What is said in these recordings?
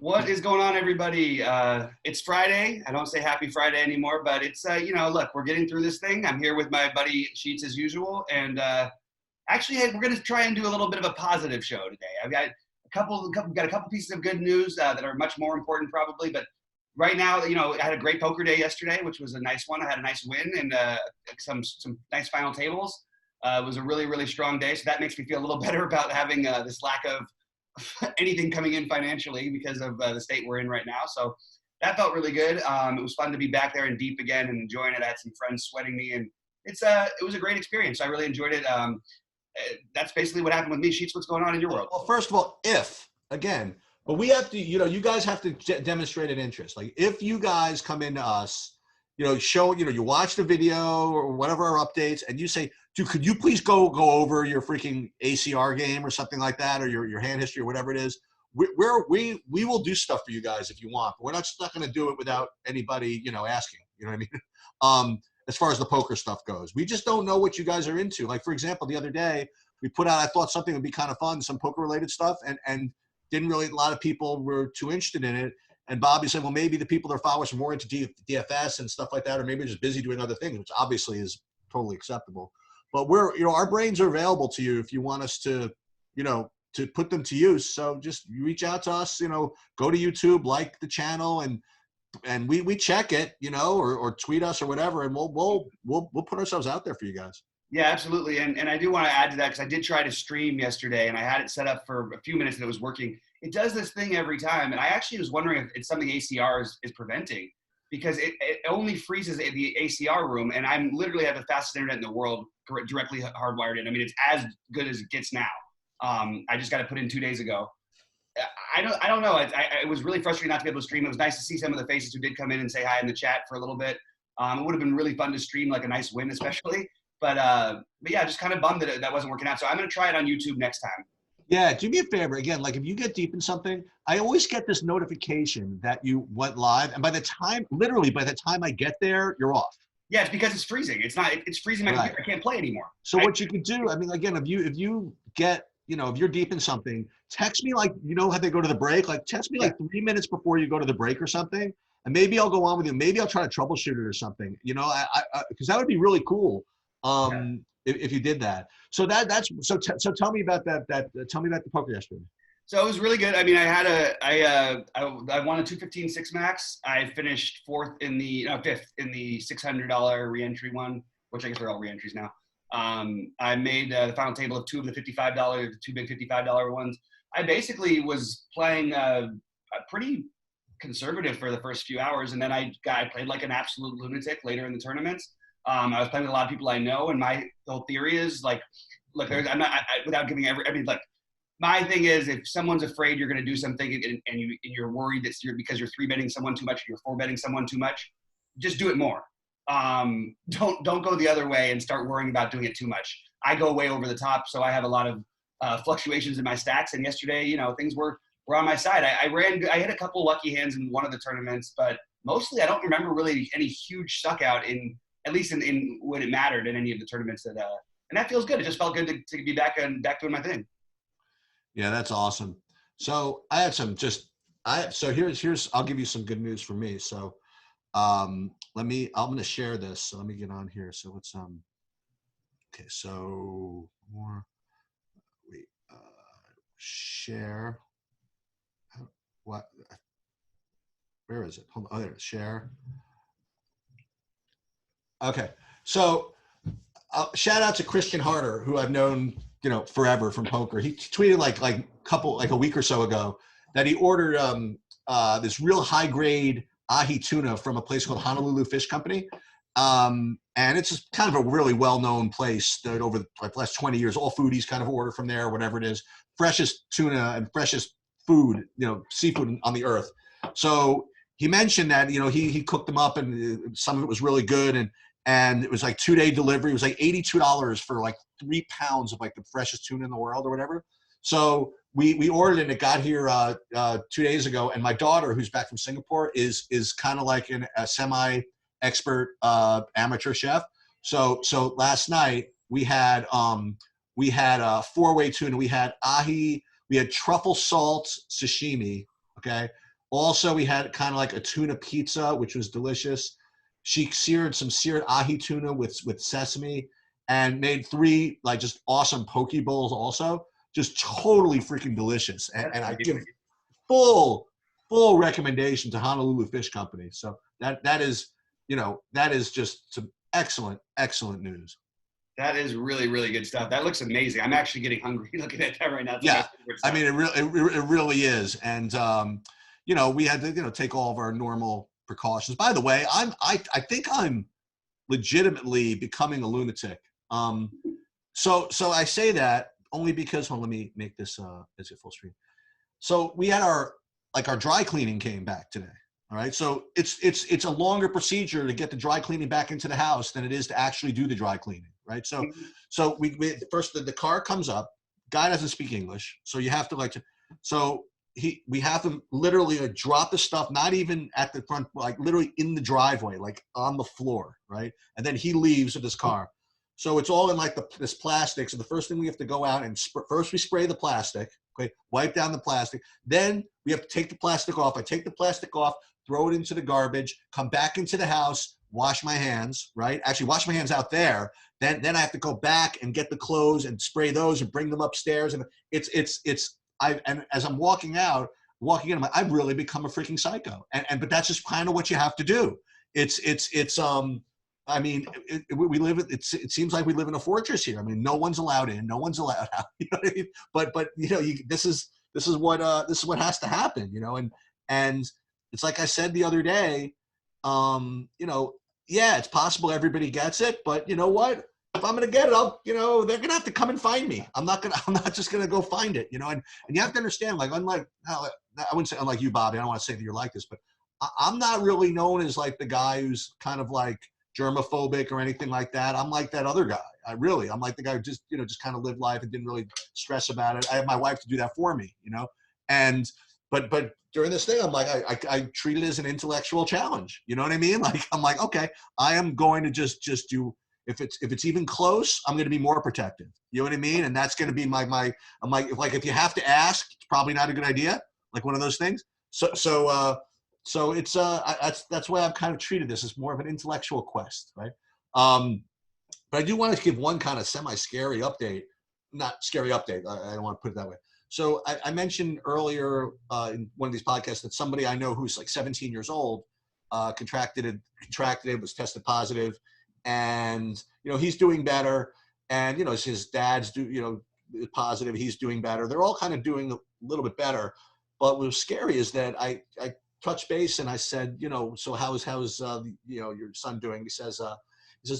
What is going on, everybody? It's Friday. I don't say happy Friday anymore, but it's, look, we're getting through this thing. I'm here with my buddy Sheets as usual. And actually, hey, we're going to try and do a little bit of a positive show today. I've got a couple pieces of good news that are much more important probably. But right now, I had a great poker day yesterday, which was a nice one. I had a nice win and some nice final tables. It was a really, really strong day. So that makes me feel a little better about having this lack of anything coming in financially because of the state we're in right now. So that felt really good. It was fun to be back there and deep again and enjoying it. I had some friends sweating me, and it was a great experience. I really enjoyed it. That's basically what happened with me. Sheets, what's going on in your world? Well, first of all, but we have to, you guys have to demonstrate an interest. Like if you guys come into us, you watch the video or whatever our updates, and you say, dude, could you please go over your freaking ACR game or something like that, or your hand history or whatever it is. We will do stuff for you guys if you want, but we're not going to do it without anybody, asking, you know what I mean? As far as the poker stuff goes, we just don't know what you guys are into. Like, for example, the other day we put out, I thought something would be kind of fun, some poker related stuff, and didn't really, a lot of people were too interested in it. And Bobby said, well, maybe the people that are followers are more into DFS and stuff like that, or maybe they're just busy doing other things, which obviously is totally acceptable. But our brains are available to you if you want us to, to put them to use. So just reach out to us, go to YouTube, like the channel, and we check it, or tweet us or whatever, and we'll put ourselves out there for you guys. Yeah, absolutely. And I do want to add to that because I did try to stream yesterday and I had it set up for a few minutes and it was working. It does this thing every time. And I actually was wondering if it's something ACR is preventing, because it only freezes the ACR room. And I'm literally have the fastest internet in the world directly hardwired in. I mean, it's as good as it gets now. I just got to put in 2 days ago. I don't know. It was really frustrating not to be able to stream. It was nice to see some of the faces who did come in and say hi in the chat for a little bit. It would have been really fun to stream, like a nice win especially. But yeah, just kind of bummed that that wasn't working out. So I'm going to try it on YouTube next time. Yeah, do me a favor. Again, like if you get deep in something, I always get this notification that you went live. And by the time I get there, you're off. Yeah, it's because it's freezing. It's freezing my computer. I can't play anymore. So what you could do, I mean, again, if you get, if you're deep in something, text me, like, how they go to the break, like text me like 3 minutes before you go to the break or something. And maybe I'll go on with you. Maybe I'll try to troubleshoot it or something, because that would be really cool. If you did that. So so tell me about that. Tell me about the poker yesterday. So it was really good. I mean, I won a 215 six max. I finished fifth in the $600 reentry one, which I guess they're all reentries now. I made the final table of two of the $55, the two big $55 ones. I basically was playing pretty conservative for the first few hours, and then I played like an absolute lunatic later in the tournaments. I was playing with a lot of people I know, and my whole theory is like, look, without giving my thing is, if someone's afraid you're going to do something and you're worried that because you're 3-betting someone too much, or you're 4-betting someone too much, just do it more. Don't go the other way and start worrying about doing it too much. I go way over the top, so I have a lot of fluctuations in my stacks. And yesterday, things were on my side. I hit a couple lucky hands in one of the tournaments, but mostly I don't remember really any huge suck out at least in when it mattered in any of the tournaments and that feels good. It just felt good to be back doing my thing. Yeah, that's awesome. So I had here's I'll give you some good news for me. So I'm going to share this. So let me get on here. So let's okay, so share. What? Where is it? Hold on. Oh, there it is. Share. Okay, so shout out to Christian Harder, who I've known, forever from poker. He tweeted like a week or so ago that he ordered this real high grade ahi tuna from a place called Honolulu Fish Company, and it's just kind of a really well known place that over the last 20 years, all foodies kind of order from there, whatever it is, freshest tuna and freshest food, seafood on the earth. So he mentioned that he cooked them up and some of it was really good, and it was like 2-day delivery. It was like $82 for like 3 pounds of like the freshest tuna in the world or whatever. So we ordered it and it got here 2 days ago. And my daughter, who's back from Singapore, is kind of like a semi-expert amateur chef. So last night we had a 4-way tuna. We had ahi, we had truffle salt sashimi, okay? Also, we had kind of like a tuna pizza, which was delicious. She seared some seared ahi tuna with sesame and made 3 like just awesome poke bowls also. Just totally freaking delicious. And I give full recommendation to Honolulu Fish Company. So that is, that is just some excellent news. That is really, really good stuff. That looks amazing. I'm actually getting hungry looking at that right now. Yeah, I mean, it really is. And, we had to, take all of our normal precautions. By the way, I think I'm legitimately becoming a lunatic. So I say that only because, let me make this, is it full screen? So we had our dry cleaning came back today. All right. So it's a longer procedure to get the dry cleaning back into the house than it is to actually do the dry cleaning. Right. So we first the car comes up, guy doesn't speak English. So you have to we have to literally drop the stuff, not even at the front, like literally in the driveway, like on the floor. Right. And then he leaves with his car. So it's all in like this plastic. So the first thing we have to go out and first we spray the plastic. Okay, wipe down the plastic. Then we have to take the plastic off. I take the plastic off, throw it into the garbage, come back into the house, wash my hands, right? Actually, wash my hands out there. Then I have to go back and get the clothes and spray those and bring them upstairs. And and as I'm walking in, I'm like, I've really become a freaking psycho. But that's just kind of what you have to do. I mean, we live. It seems like we live in a fortress here. I mean, no one's allowed in, no one's allowed out. You know what I mean? But this is what has to happen. And it's like I said the other day. Yeah, it's possible everybody gets it, but you know what? If I'm gonna get it, they're gonna have to come and find me. I'm not just gonna go find it. And you have to understand, like, unlike I wouldn't say unlike you, Bobby. I don't want to say that you're like this, but I'm not really known as like the guy who's kind of like germophobic or anything like that. I'm like that other guy. I'm like the guy who just kind of lived life and didn't really stress about it. I have my wife to do that for me, and but during this thing, I'm like, I treat it as an intellectual challenge. You know what I mean? Like, I'm like, okay, I am going to just do, if it's even close, I'm going to be more protective. You know what I mean? And that's going to be I'm like, if you have to ask, it's probably not a good idea. Like one of those things. So it's that's why I've kind of treated this as more of an intellectual quest, right? But I do want to give one kind of semi-scary update, not scary update. I don't want to put it that way. So I mentioned earlier in one of these podcasts that somebody I know who's like 17 years old contracted it, was tested positive, and he's doing better, and his dad's positive, he's doing better. They're all kind of doing a little bit better. But what was scary is that I touched base and I said, so how's your son doing? He says,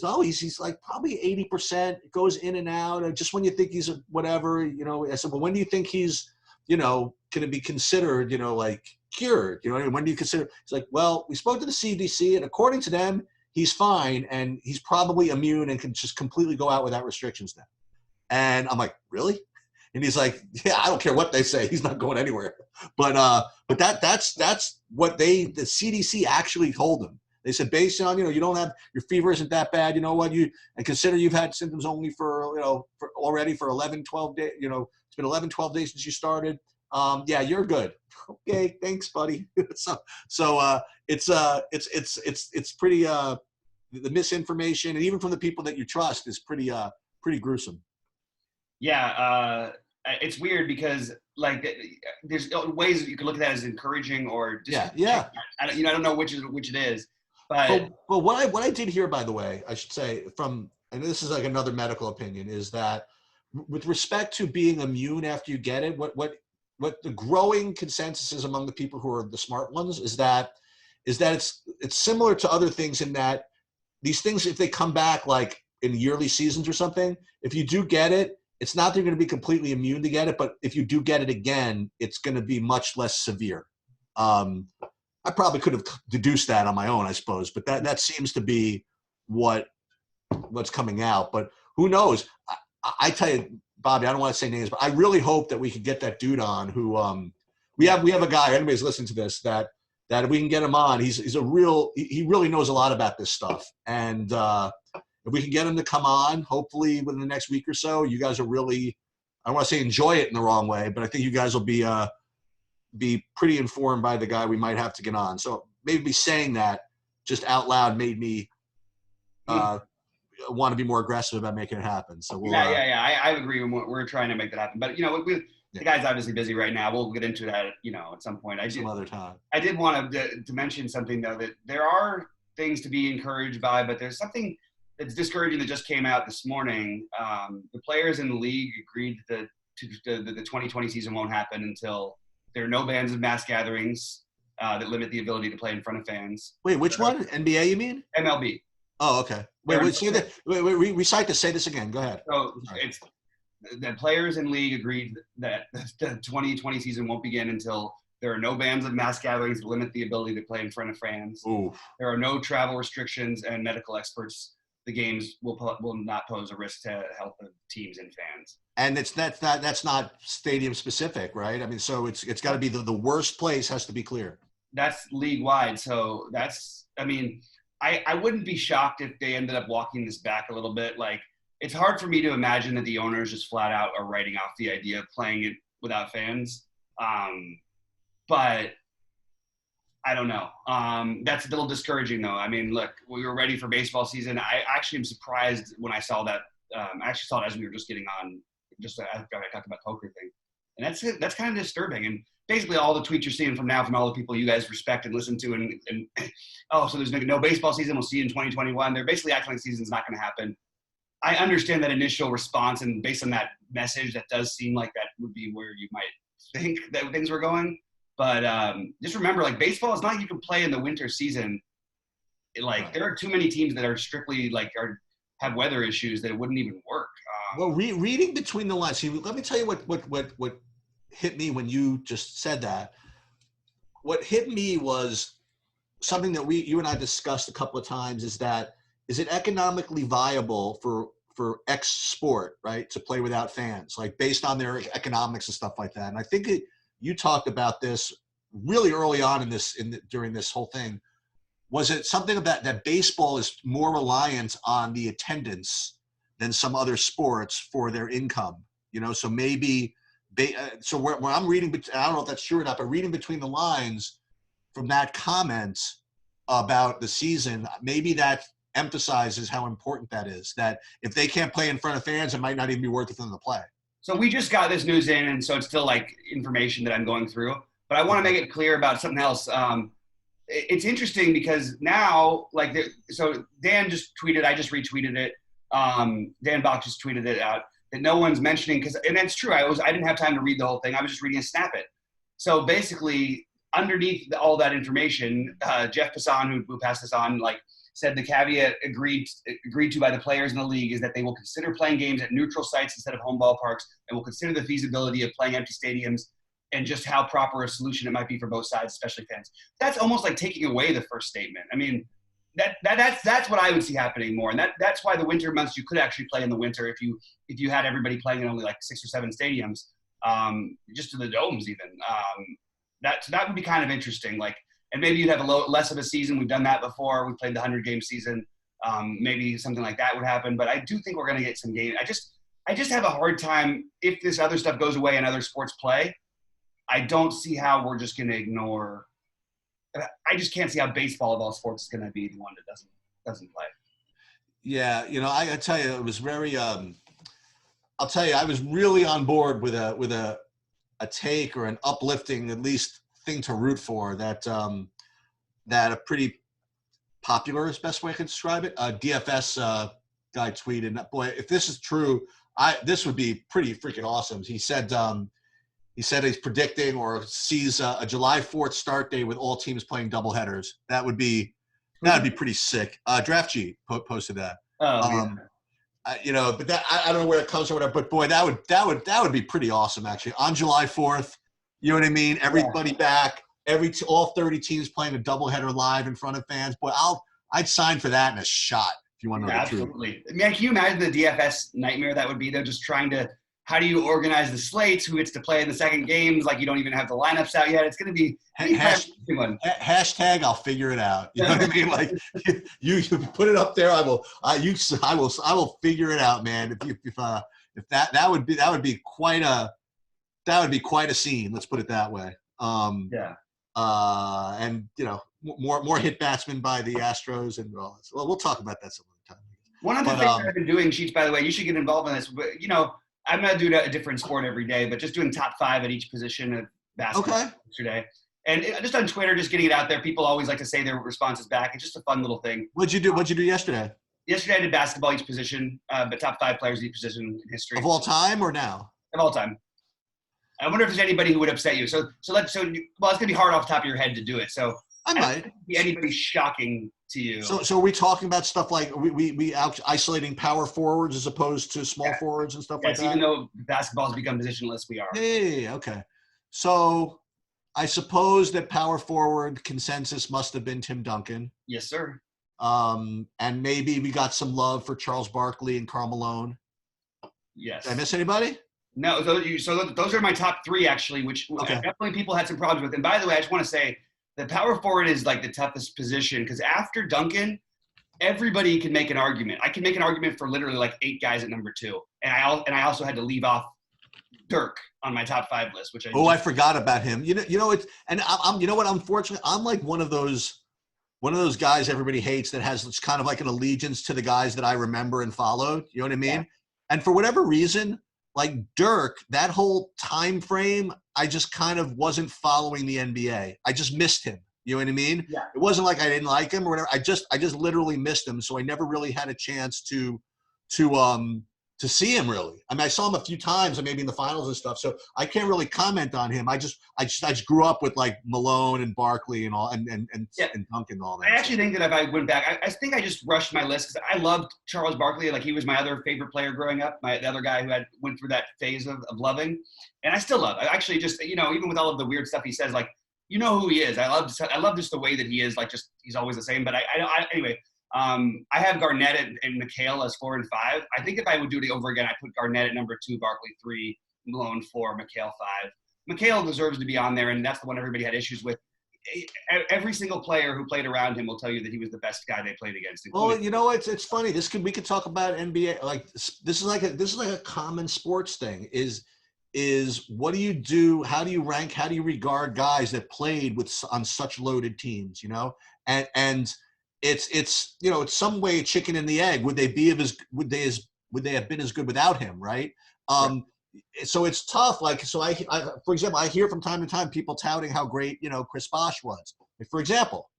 no, he's like probably 80%, goes in and out. And just when you think he's a whatever, I said, well, when do you think he's, going to be considered, like cured? When do you consider? He's like, well, we spoke to the CDC and according to them, he's fine and he's probably immune and can just completely go out without restrictions now. And I'm like, really? And he's like, yeah, I don't care what they say. He's not going anywhere. But that's what the CDC actually told him. They said, based on, you don't have, your fever isn't that bad. You know what, and consider you've had symptoms only for 11, 12 days, it's been 11, 12 days since you started. Yeah, you're good. Okay. Thanks, buddy. so it's pretty, the misinformation, and even from the people that you trust, is pretty gruesome. Yeah. It's weird because like there's ways that you can look at that as encouraging or just, yeah. I don't know which it is, but what I did hear, by the way, I should say, and this is like another medical opinion, is that with respect to being immune after you get it, what the growing consensus is among the people who are the smart ones is that it's similar to other things in that these things, if they come back like in yearly seasons or something, if you do get it, it's not that you're going to be completely immune to get it, but if you do get it again, it's going to be much less severe. I probably could have deduced that on my own, I suppose, but that seems to be what's coming out. But who knows? I tell you, Bobby, I don't want to say names, but I really hope that we could get that dude on who we have a guy, anybody's listening to this, that if we can get him on, he really knows a lot about this stuff. And if we can get him to come on, hopefully within the next week or so, you guys will really, I don't want to say enjoy it in the wrong way, but I think you guys will be be pretty informed by the guy we might have to get on. So maybe saying that just out loud made me want to be more aggressive about making it happen. So we'll, I agree. We're trying to make that happen. But, the guy's obviously busy right now. We'll get into that, at some point. Some other time. I did want to mention something, though, that there are things to be encouraged by, but there's something that's discouraging that just came out this morning. The players in the league agreed that the 2020 season won't happen until there are no bans of mass gatherings that limit the ability to play in front of fans. Wait, which one? NBA, you mean? MLB. Oh, okay. Recite this. Say this again. Go ahead. So it's the players in league agreed that the 2020 season won't begin until there are no bans of mass gatherings that limit the ability to play in front of fans. Oof. There are no travel restrictions, and medical experts. The games will not pose a risk to health of teams and fans. And that's not stadium specific, right? I mean, so it's got to be the worst place has to be clear. That's league wide. So I wouldn't be shocked if they ended up walking this back a little bit. Like, it's hard for me to imagine that the owners just flat out are writing off the idea of playing it without fans. But I don't know. That's a little discouraging, though. I mean, look, we were ready for baseball season. I actually am surprised when I saw that. I actually saw it as we were just getting on, just after I talked about the poker thing. And that's kind of disturbing. And basically all the tweets you're seeing from all the people you guys respect and listen to, and so there's no baseball season. We'll see you in 2021. They're basically acting like the season's not going to happen. I understand that initial response, and based on that message, that does seem like that would be where you might think that things were going. But just remember, like, baseball is not like you can play in the winter season. There are too many teams that are strictly have weather issues that it wouldn't even work. Well, reading between the lines, see, let me tell you what hit me when you just said that. What hit me was something that you and I discussed a couple of times, is it economically viable for X sport, right, to play without fans, like based on their economics and stuff like that. And I think you talked about this really early on during this whole thing. Was it something about that baseball is more reliant on the attendance than some other sports for their income? So maybe so where I'm reading, I don't know if that's true or not, but reading between the lines from that comment about the season, maybe that emphasizes how important that is, that if they can't play in front of fans, it might not even be worth it for them to play. So we just got this news in, and so it's still information that I'm going through, but I want to make it clear about something else. It's interesting because now, so Dan just tweeted, I just retweeted it. Dan Bach just tweeted it out, that no one's mentioning, and that's true. I didn't have time to read the whole thing. I was just reading a snippet. So basically, underneath all that information, Jeff Passan, who passed this on, said the caveat agreed to by the players in the league is that they will consider playing games at neutral sites instead of home ballparks, and will consider the feasibility of playing empty stadiums and just how proper a solution it might be for both sides, especially fans. That's almost like taking away the first statement. I mean, that's what I would see happening more, and that's why the winter months you could actually play in the winter if you had everybody playing in only 6 or 7 stadiums, just to the domes even. That would be kind of interesting. And maybe you'd have less of a season. We've done that before. We played the 100-game season. Maybe something like that would happen. But I do think we're going to get some games. I just have a hard time, if this other stuff goes away and other sports play, I don't see how we're just going to ignore. I just can't see how baseball of all sports is going to be the one that doesn't play. Yeah, I tell you, it was very. I'll tell you, I was really on board with a take or an uplifting, at least, thing to root for, that a pretty popular is the best way I can describe it. DFS guy tweeted, boy, if this is true, this would be pretty freaking awesome. He said he's predicting or sees a July 4th start date with all teams playing doubleheaders. That would be pretty sick. Draft G posted that. But that I don't know where it comes from, whatever. But boy, that would be pretty awesome actually on July 4th. You know what I mean? Everybody back, all 30 teams playing a doubleheader live in front of fans. Boy, I'd sign for that in a shot if you want to know the truth. Absolutely. I mean, can you imagine the DFS nightmare that would be? They're just trying to. How do you organize the slates? Who gets to play in the second games? You don't even have the lineups out yet. It's going to be hashtag. I'll figure it out. You know what I mean? You put it up there. I will figure it out, man. If that would be quite a scene. Let's put it that way. Yeah. And more hit batsmen by the Astros and all this. Well, we'll talk about that some other time. One of the things I've been doing, Sheets, by the way, you should get involved in this. But I'm not doing a different sport every day, but just doing top 5 at each position of basketball yesterday. And just on Twitter, just getting it out there. People always like to say their responses back. It's just a fun little thing. What'd you do yesterday? Yesterday I did basketball each position, but top 5 players each position in history. Of all time or now? Of all time. I wonder if there's anybody who would upset you. So it's gonna be hard off the top of your head to do it. So I might be anybody shocking to you. So are we talking about stuff like we isolating power forwards as opposed to small forwards and stuff like that? Even though basketball has become positionless, we are. Yeah. Okay. So I suppose that power forward consensus must have been Tim Duncan. Yes, sir. And maybe we got some love for Charles Barkley and Karl Malone. Yes. Did I miss anybody? No, those are my top 3 actually, which definitely people had some problems with. And by the way, I just want to say the power forward is like the toughest position because after Duncan, everybody can make an argument. I can make an argument for literally like 8 guys at number 2, and I also had to leave off Dirk on my top 5 list, which I forgot about him. It's and I'm unfortunately I'm like one of those guys everybody hates that has it's kind of like an allegiance to the guys that I remember and followed. You know what I mean? Yeah. And for whatever reason, like Dirk, that whole time frame, I just kind of wasn't following the NBA. I just missed him. You know what I mean? Yeah. It wasn't like I didn't like him or whatever. I just literally missed him. So I never really had a chance to see him really. I mean, I saw him a few times, maybe in the finals and stuff. So I can't really comment on him. I just grew up with like Malone and Barkley and all and Duncan and all that. I actually think that if I went back, I think I just rushed my list because I loved Charles Barkley. Like he was my other favorite player growing up. The other guy who went through that phase of loving, and I still love. I actually just even with all of the weird stuff he says, like who he is. I love just the way that he is. Like just he's always the same. But anyway. I have Garnett and McHale as 4 and 5. I think if I would do it over again, I'd put Garnett at number 2, Barkley 3, Malone 4, McHale 5. McHale deserves to be on there, and that's the one everybody had issues with. Every single player who played around him will tell you that he was the best guy they played against. Well, it's funny. We could talk about NBA. Like this is like a common sports thing. Is what do you do? How do you rank? How do you regard guys that played on such loaded teams? And it's some way chicken and the egg. Would they have been as good without him, right? So it's tough. Like I for example, I hear from time to time people touting how great Chris Bosh was, for example,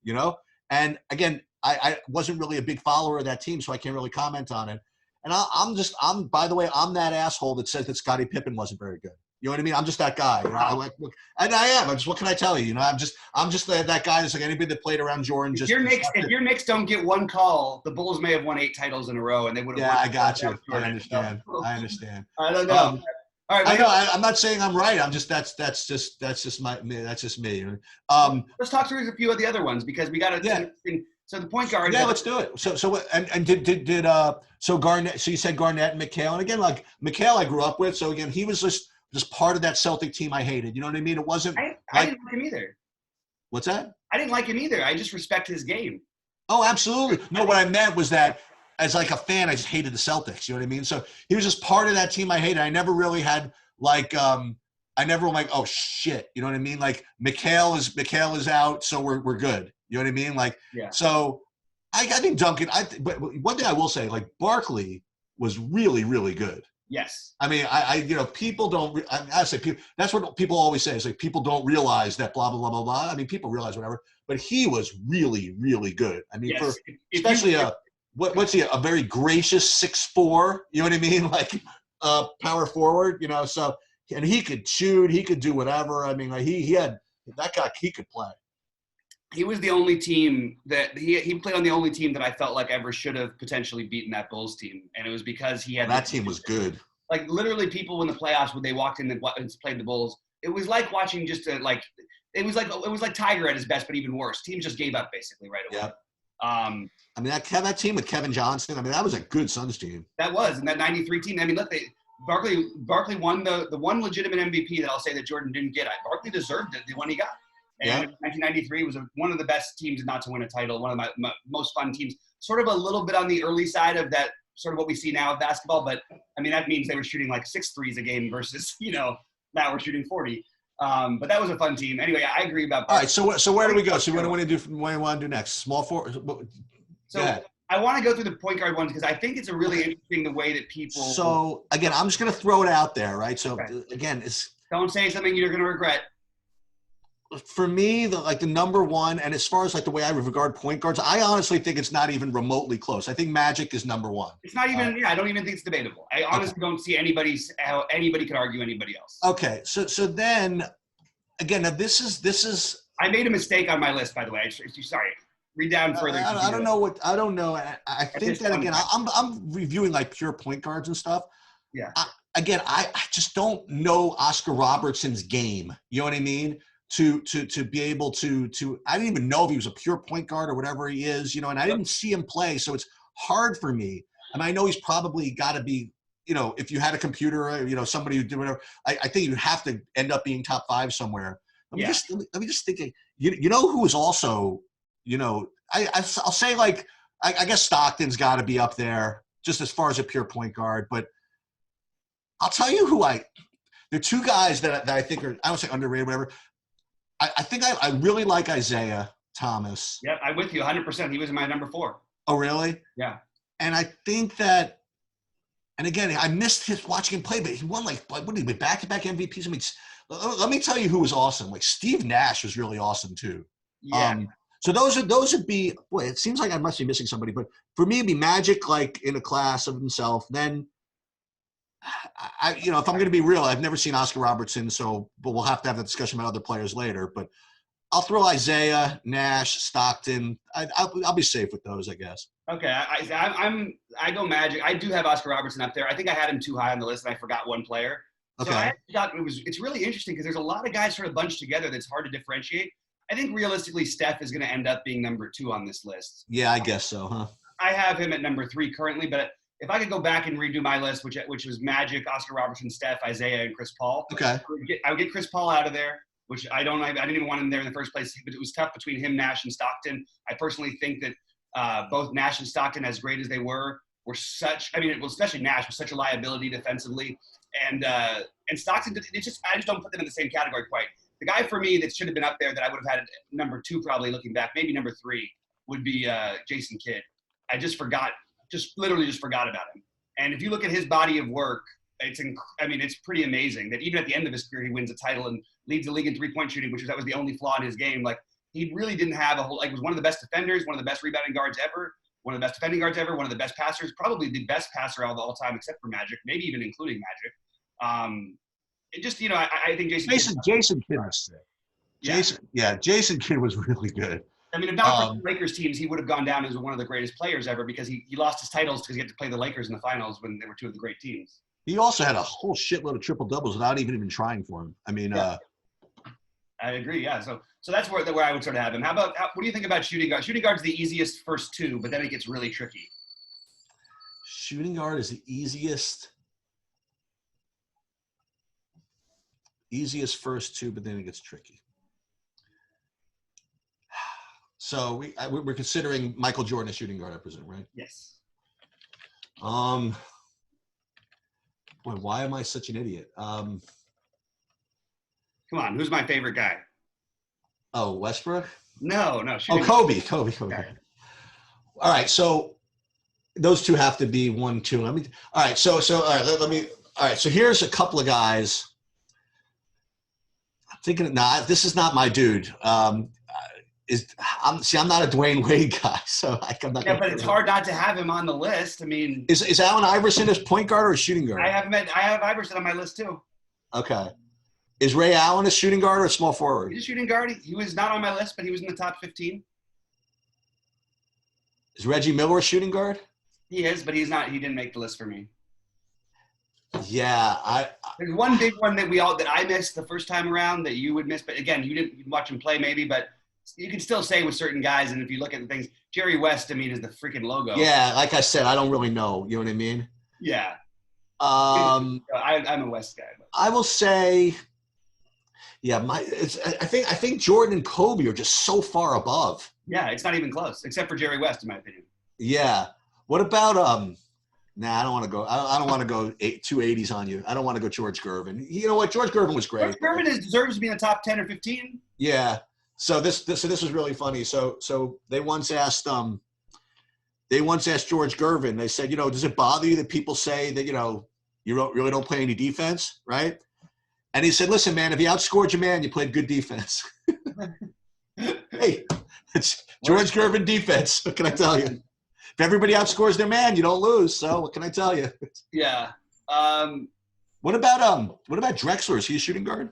And again, I wasn't really a big follower of that team, so I can't really comment on it. And I'm by the way, I'm that asshole that says that Scottie Pippen wasn't very good. You know what I mean? I'm just that guy. And I am. What can I tell you? I'm just that guy that's like anybody that played around Jordan. If your Knicks don't get one call, the Bulls may have won 8 titles in a row, and they would have. Yeah, I got you. I understand. I don't know. All right, I know. I'm not saying I'm right. I'm just that's just me. Let's talk through a few of the other ones because we got to. Yeah. So the point guard. Yeah, let's do it. So Garnett. So you said Garnett and McHale, and again, like McHale, I grew up with. So again, he was just part of that Celtic team I hated. You know what I mean? It wasn't. I didn't like him either. What's that? I didn't like him either. I just respect his game. Oh, absolutely. No, what I meant was that as like a fan, I just hated the Celtics. You know what I mean? So he was just part of that team I hated. I never really had like I never like, oh shit. You know what I mean? Like McHale is out, so we're good. You know what I mean? Like, yeah. So I think Duncan. But one thing I will say, like Barkley was really, really good. Yes. I mean, people don't. I say people. That's what people always say. It's like people don't realize that blah blah blah blah blah. I mean, people realize whatever, but he was really, really good. I mean, yes. Especially what's he? A very gracious 6'4". You know what I mean? Like power forward. So and he could shoot. He could do whatever. I mean, like he had that guy. He could play. He was the only team that he played on the only team that I felt like ever should have potentially beaten that Bulls team, and it was because he had that team was good. Like literally, people in the playoffs when they walked in and played the Bulls, it was like watching it was like Tiger at his best, but even worse. Teams just gave up basically right away. Yep. I mean that team with Kevin Johnson. I mean that was a good Suns team. That was, and that '93 team. I mean, Barkley won the one legitimate MVP that I'll say that Jordan didn't get. Barkley deserved it. The one he got. And 1993 was one of the best teams not to win a title, one of my most fun teams. Sort of a little bit on the early side of that, sort of what we see now of basketball. But, I mean, that means they were shooting like 6 threes a game versus, now we're shooting 40. But that was a fun team. Anyway, I agree about. All right, so where do we go? So what do we want to do next? Small forward. So I want to go through the point guard ones because I think it's a really interesting the way that people. So again, I'm just going to throw it out there, right? So again, don't say something you're going to regret. For me, the number one, and as far as like the way I regard point guards, I honestly think it's not even remotely close. I think Magic is number one. It's not even. I don't even think it's debatable. I honestly don't see how anybody could argue anybody else. Okay, so then again, now this is. I made a mistake on my list, by the way. Sorry. Read down further. I don't know what I don't know. I think that again, I'm reviewing like pure point guards and stuff. Yeah. I just don't know Oscar Robertson's game. You know what I mean? To be able to I didn't even know if he was a pure point guard or whatever he is, and I didn't see him play, so it's hard for me. And I know he's probably got to be, if you had a computer, somebody who did whatever, I think you have to end up being top 5 somewhere. Let me just think. Who was also, I'll say like I guess Stockton's got to be up there just as far as a pure point guard, but I'll tell you who there are two guys that I think are, I don't say underrated, whatever. I think I really like Isaiah Thomas. Yeah, I'm with you 100%. He was my number 4. Oh, really? Yeah. And I think that, and again, I missed watching him play, but he won what did he win, back-to-back MVPs? I mean, let me tell you who was awesome. Like Steve Nash was really awesome too. Yeah. So those would be, boy, it seems like I must be missing somebody, but for me it'd be Magic, like in a class of himself. Then if I'm going to be real, I've never seen Oscar Robertson, but we'll have to have a discussion about other players later. But I'll throw Isaiah, Nash, Stockton. I'll be safe with those, I guess. Okay, I go Magic. I do have Oscar Robertson up there. I think I had him too high on the list, and I forgot one player. Okay. So I thought it's really interesting because there's a lot of guys sort of bunched together that's hard to differentiate. I think realistically, Steph is going to end up being number 2 on this list. Yeah, I guess so, huh? I have him at number 3 currently, but if I could go back and redo my list, which was Magic, Oscar Robertson, Steph, Isaiah, and Chris Paul. Okay. I would get Chris Paul out of there, which I didn't even want him there in the first place, but it was tough between him, Nash, and Stockton. I personally think that both Nash and Stockton, as great as they were such, especially Nash was such a liability defensively. And Stockton, I just don't put them in the same category quite. The guy for me that should have been up there that I would have had number 2 probably looking back, maybe number 3, would be Jason Kidd. I literally just forgot about him. And if you look at his body of work, it's pretty amazing that even at the end of his career, he wins a title and leads the league in 3-point shooting, that was the only flaw in his game. Like he really didn't have was one of the best defenders, one of the best rebounding guards ever, one of the best defending guards ever, one of the best passers, probably the best passer of all time, except for Magic, maybe even including Magic. I think Jason Kidd was sick. Jason Kidd was really good. If not for the Lakers teams, he would have gone down as one of the greatest players ever because he lost his titles because he had to play the Lakers in the finals when they were 2 of the great teams. He also had a whole shitload of triple doubles without even trying for him. I agree. Yeah. So that's where I would sort of have him. What do you think about shooting guard? Shooting guard's the easiest first 2, but then it gets really tricky. Shooting guard is the easiest first 2, but then it gets tricky. So we're considering Michael Jordan a shooting guard, I presume, right? Yes. Boy, why am I such an idiot? Come on, who's my favorite guy? Oh, Westbrook? No. Kobe. Okay. All right, so those 2 have to be 1, 2. All right, so here's a couple of guys. I'm thinking, this is not my dude. I'm not a Dwayne Wade guy, so I'm not. Yeah, but it's hard not to have him on the list. Is Allen Iverson a point guard or a shooting guard? I have Iverson on my list too. Okay. Is Ray Allen a shooting guard or a small forward? He's a shooting guard. He was not on my list, but he was in the top 15. Is Reggie Miller a shooting guard? He is, but he's not. He didn't make the list for me. Yeah, there's one big one that I missed the first time around that you would miss, but again, you didn't watch him play maybe, but you can still say with certain guys, and if you look at the things, Jerry West, is the freaking logo. Yeah, like I said, I don't really know. You know what I mean? Yeah. I'm a West guy. But. I will say, yeah, I think Jordan and Kobe are just so far above. Yeah, it's not even close, except for Jerry West, in my opinion. Yeah. What about Nah, I don't want to go. I don't want to go 280s on you. I don't want to go George Gervin. You know what? George Gervin was great. George Gervin deserves to be in the top 10 or 15. Yeah. So this was really funny. So they once asked George Gervin. They said, does it bother you that people say that you really don't play any defense, right? And he said, listen, man, if you outscored your man, you played good defense. Hey, it's George Gervin defense. What can I tell you? If everybody outscores their man, you don't lose. So what can I tell you? Yeah. What about Drexler? Is he a shooting guard?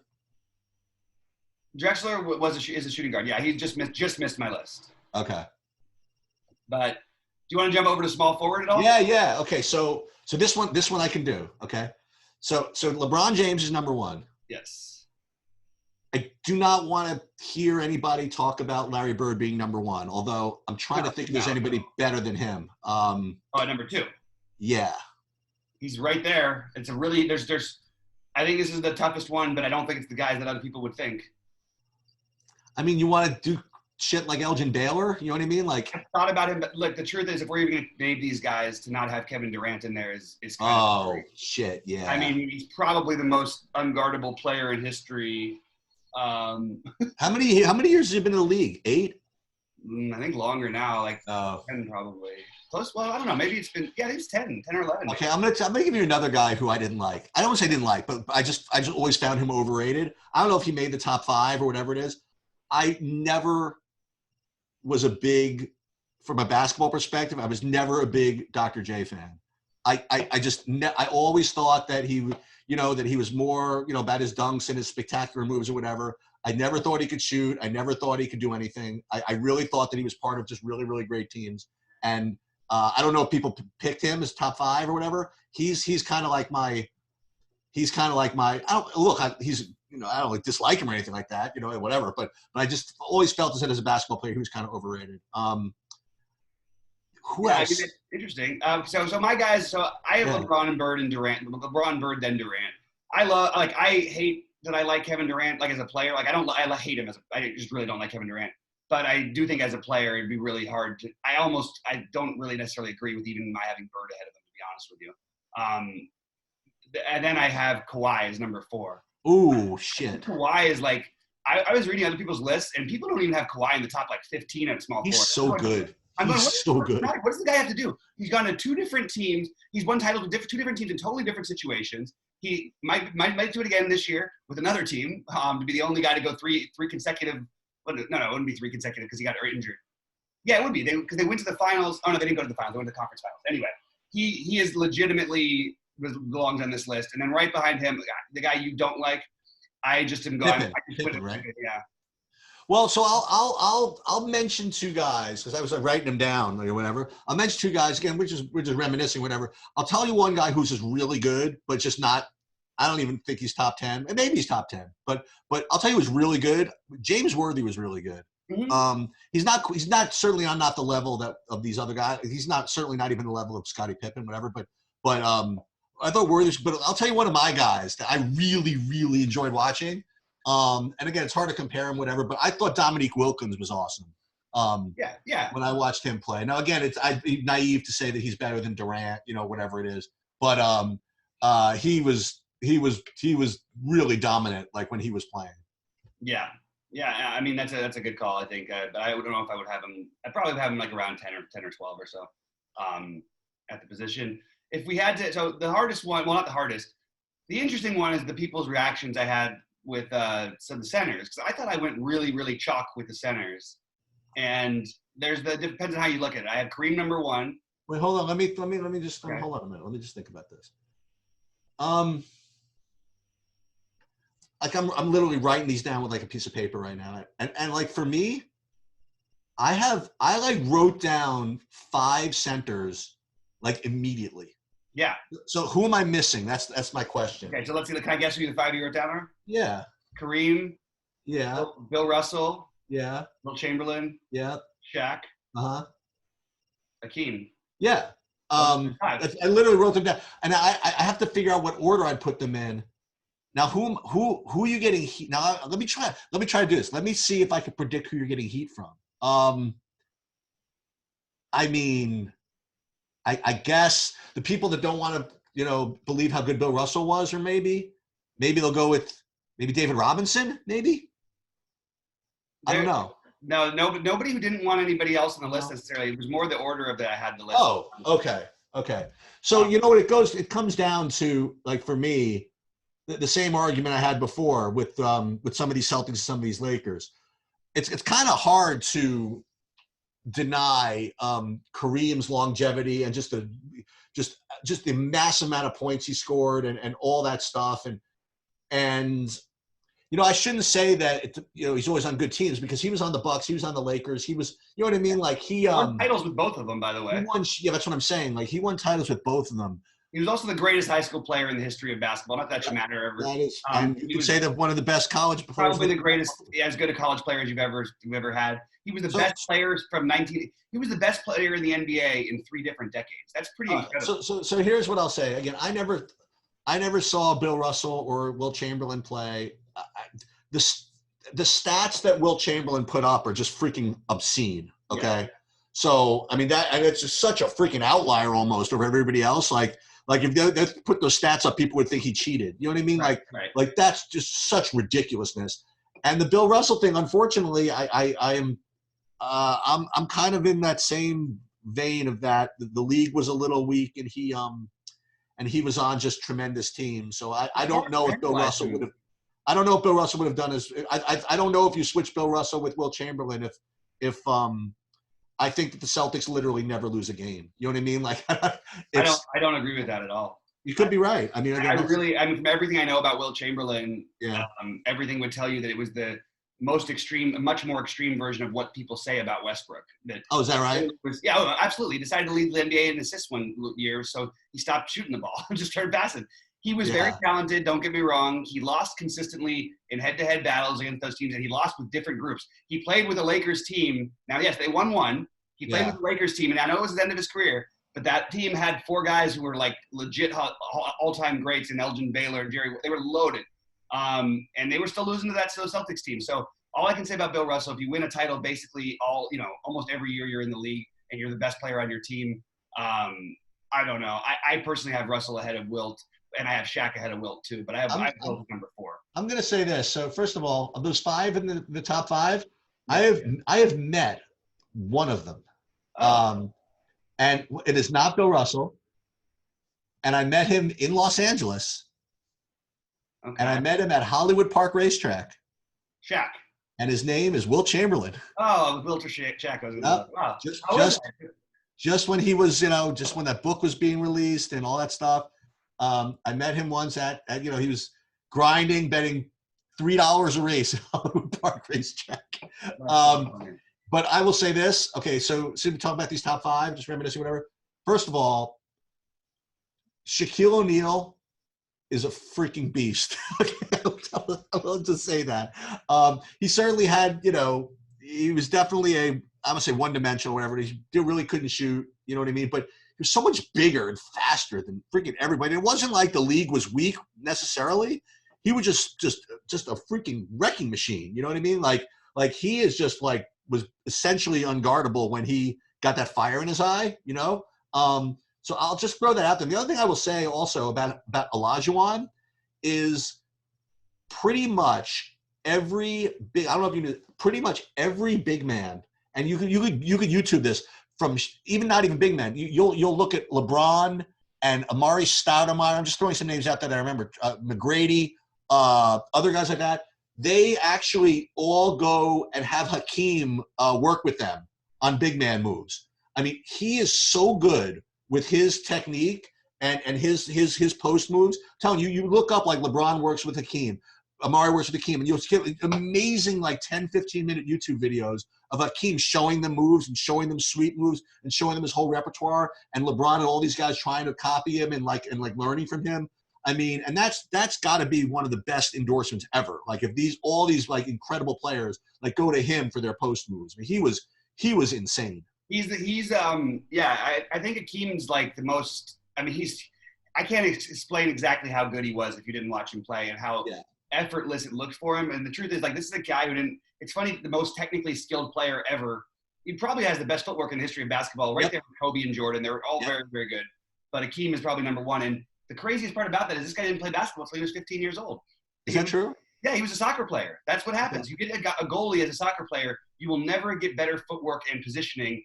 Drexler is a shooting guard. Yeah, he just missed my list. Okay. But do you want to jump over to small forward at all? Yeah. Okay. So this one I can do. Okay. So LeBron James is number 1. Yes. I do not want to hear anybody talk about Larry Bird being number 1, although I'm trying to think if there's anybody better than him. Number 2. Yeah. He's right there. It's a really there's I think this is the toughest one, but I don't think it's the guys that other people would think. I mean, you want to do shit like Elgin Baylor? You know what I mean? Like, I thought about him, but look, the truth is, if we're even going to name these guys, to not have Kevin Durant in there is kind of scary. Shit, yeah. I mean, he's probably the most unguardable player in history. How many years has he been in the league? 8? I think longer now, like 10 probably. Close. Well, I don't know. Maybe it's been. Yeah, it's 10 or 11. Okay, I'm gonna give you another guy who I didn't like. I don't want to say I didn't like, but I just always found him overrated. I don't know if he made the top 5 or whatever it is. I never was from a basketball perspective, I was never a big Dr. J fan. I always thought that he was more, about his dunks and his spectacular moves or whatever. I never thought he could shoot. I never thought he could do anything. I really thought that he was part of just really, really great teams. And I don't know if people picked him as top 5 or whatever. He's kind of like my, he's I don't dislike him or anything like that, whatever. But I just always felt as a basketball player, he was kind of overrated. Who else? I mean, it's interesting. So my guys. So I have LeBron and Bird and Durant. LeBron, Bird, then Durant. I hate that I like Kevin Durant as a player. I hate him I just really don't like Kevin Durant. But I do think as a player, it'd be really hard to. I don't really necessarily agree with even my having Bird ahead of him, to be honest with you. And then I have Kawhi as number 4. Ooh, shit. Kawhi is I was reading other people's lists, and people don't even have Kawhi in the top 15 at small forward. He's so good. He's so good. What does the guy have to do? He's gone to 2 different teams. He's won titles with 2 different teams in totally different situations. He might do it again this year with another team to be the only guy to go three consecutive. Well, no, it wouldn't be 3 consecutive because he got injured. Yeah, it would be because they went to the finals. Oh no, they didn't go to the finals. They went to the conference finals. Anyway, he is legitimately belongs on this list. And then right behind him, the guy you don't like, I just didn't go. Pippen, right? Yeah. Well, so I'll mention 2 guys because I was writing them down or whatever. I'll mention 2 guys again. We're just reminiscing, whatever. I'll tell you one guy who's just really good, but just not. I don't even think he's top 10, and maybe he's top 10. But I'll tell you who's really good. James Worthy was really good. Mm-hmm. He's not certainly on not the level of these other guys. He's certainly not even the level of Scottie Pippen, whatever. But I thought Worthy. But I'll tell you one of my guys that I really, really enjoyed watching. And again, it's hard to compare him, whatever, but I thought Dominique Wilkins was awesome. Yeah. When I watched him play. Now, again, I'd be naive to say that he's better than Durant, whatever it is. But he was really dominant, when he was playing. Yeah. I mean, that's a good call, I think. But I don't know if I would have him. I'd probably have him around 10 or 12 or so at the position. If we had to, so the hardest one, well, not the hardest. The interesting one is the people's reactions I had with some of the centers, because I thought I went really, really chalk with the centers, and depends on how you look at it. I have Kareem number 1. Wait, hold on. Let me just hold on a minute. Let me just think about this. I'm literally writing these down with a piece of paper right now, and for me, I wrote down 5 centers immediately. Yeah. So who am I missing? That's my question. Okay, so let's see. Can I guess who the 5 you wrote down are? Yeah. Kareem. Yeah. Bill Russell. Yeah. Will Chamberlain. Yeah. Shaq. Hakeem. Yeah. I literally wrote them down, and I have to figure out what order I'd put them in. Now, who are you getting heat? Now, let me try to do this. Let me see if I can predict who you're getting heat from. I mean, I guess the people that don't want to, believe how good Bill Russell was, or maybe they'll go with maybe David Robinson, maybe. I don't know. No, but nobody who didn't want anybody else on the list necessarily. It was more the order of that I had the list. Oh, okay. So you know what it comes down to, like, for me, the same argument I had before with some of these Celtics and some of these Lakers. It's kind of hard to deny Kareem's longevity and just the massive amount of points he scored and all that stuff. And I shouldn't say that he's always on good teams, because he was on the Bucks, he was on the Lakers, he was, you know what I mean? Like he won titles with both of them, by the way. That's what I'm saying. Like he won titles with both of them. He was also the greatest high school player in the history of basketball. Not that should matter ever. That is, and you could say that one of the best college players. Probably the greatest, as good a college player as you've ever had. He was the best player from 19. He was the best player in the NBA in 3 different decades. That's pretty incredible. So here's what I'll say. Again, I never saw Bill Russell or Wilt Chamberlain play. The stats that Wilt Chamberlain put up are just freaking obscene. Okay, yeah. So I mean it's just such a freaking outlier almost over everybody else. Like if they put those stats up, people would think he cheated. You know what I mean? Right. Like that's just such ridiculousness. And the Bill Russell thing, unfortunately, I'm kind of in that same vein of that. The league was a little weak, and he was on just tremendous teams. So I don't know if Bill Russell would have. I don't know if Bill Russell would have done as. I don't know if you switch Bill Russell with Wilt Chamberlain if I think that the Celtics literally never lose a game. You know what I mean? Like I don't agree with that at all. You could be right. I mean, from everything I know about Wilt Chamberlain, everything would tell you that it was the most extreme, much more extreme version of what people say about Westbrook. Is that right? Absolutely. He decided to lead the NBA in assists one year, so he stopped shooting the ball and just started passing. He was very talented, don't get me wrong. He lost consistently in head-to-head battles against those teams, and he lost with different groups. He played with the Lakers team. Now, yes, they won one. He played with the Lakers team, and I know it was the end of his career, but that team had 4 guys who were like legit all-time greats in Elgin Baylor and Jerry. They were loaded, and they were still losing to that Celtics team. So all I can say about Bill Russell, if you win a title basically almost every year you're in the league and you're the best player on your team, I don't know. I personally have Russell ahead of Wilt. And I have Shaq ahead of Wilt too, but I have Wilt number 4. I'm going to say this. So first of all, of those 5 in the top 5, I have met one of them, and it is not Bill Russell. And I met him in Los Angeles, and I met him at Hollywood Park Racetrack. Shaq. And his name is Wilt Chamberlain. Oh, Wilt or Shaq. Wow. Just when he was, just when that book was being released and all that stuff. I met him once at he was grinding, betting $3 a race at Hollywood Park Racetrack. But I will say this. Okay, so we talk about these top 5, just reminiscing, whatever. First of all, Shaquille O'Neal is a freaking beast. I'll just say that. He certainly had, he was definitely I'm going to say one-dimensional, whatever. He really couldn't shoot, you know what I mean? But he was so much bigger and faster than freaking everybody. It wasn't like the league was weak necessarily. He was just a freaking wrecking machine. You know what I mean? Like he is just like was essentially unguardable when he got that fire in his eye. So I'll just throw that out there. The other thing I will say also about Olajuwon is pretty much every big. I don't know if you knew. Pretty much every big man, and you could YouTube this. From even not even big men, you'll look at LeBron and Amari Stoudemire. I'm just throwing some names out there that I remember. McGrady, other guys like that. They actually all go and have Hakeem work with them on big man moves. I mean, he is so good with his technique and his post moves. I'm telling you, you look up like LeBron works with Hakeem. Amari works with Hakeem, and you'll get amazing 10, 15-minute YouTube videos of Hakeem showing them moves and showing them sweet moves and showing them his whole repertoire, and LeBron and all these guys trying to copy him and learning from him. I mean, and that's got to be one of the best endorsements ever. Like if all these incredible players go to him for their post moves. I mean, he was insane. I think Hakeem's the most. I mean, I can't explain exactly how good he was if you didn't watch him play and how. Yeah. Effortless it looked for him, and the truth is this is a guy who didn't. It's funny, the most technically skilled player ever he probably has the best footwork in the history of basketball, right Yep. there with Kobe and Jordan. They were all very, very good. But Akeem is probably number one. And the craziest part about that is this guy didn't play basketball until he was 15 years old. Is that true? Yeah, he was a soccer player. That's what happens. You get a goalie as a soccer player, you will never get better footwork and positioning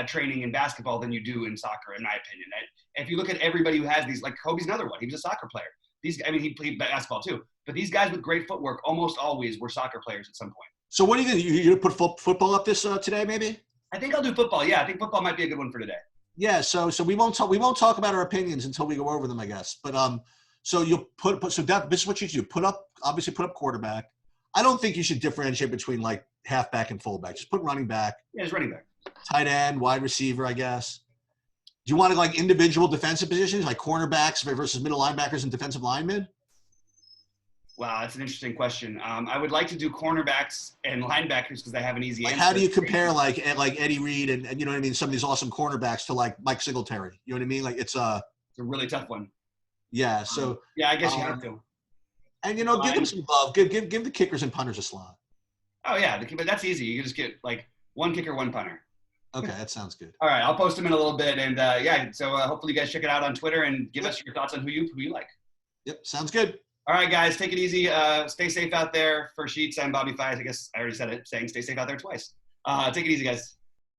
training in basketball than you do in soccer, in my opinion. If you look at everybody who has these, like Kobe's another one. He was a soccer player. He played basketball too. But these guys with great footwork almost always were soccer players at some point. So what are you going to do? You put football up this today, maybe? I think I'll do football. Yeah, I think football might be a good one for today. Yeah. So we won't talk about our opinions until we go over them, I guess. But so you'll this is what you do. Put up quarterback. I don't think you should differentiate between like halfback and fullback. Just put running back. Yeah, just running back. Tight end, wide receiver, I guess. Do you want to like individual defensive positions, like cornerbacks versus middle linebackers and defensive linemen? Wow, that's an interesting question. I would like to do cornerbacks and linebackers because they have an easy answer. How do you compare like Eddie Reed and you know what I mean, some of these awesome cornerbacks to like Mike Singletary? You know what I mean? Like it's a really tough one. Yeah. So yeah, I guess you have to. And give them some love. Give the kickers and punters a slot. Oh yeah, but that's easy. You can just get like one kicker, one punter. Okay, that sounds good. All right, I'll post them in a little bit, and so hopefully you guys check it out on Twitter and give us your thoughts on who you like. Yep, sounds good. All right, guys, take it easy. Stay safe out there. For Sheets, I'm BobbyFi. I guess I already said it, saying stay safe out there twice. Take it easy, guys.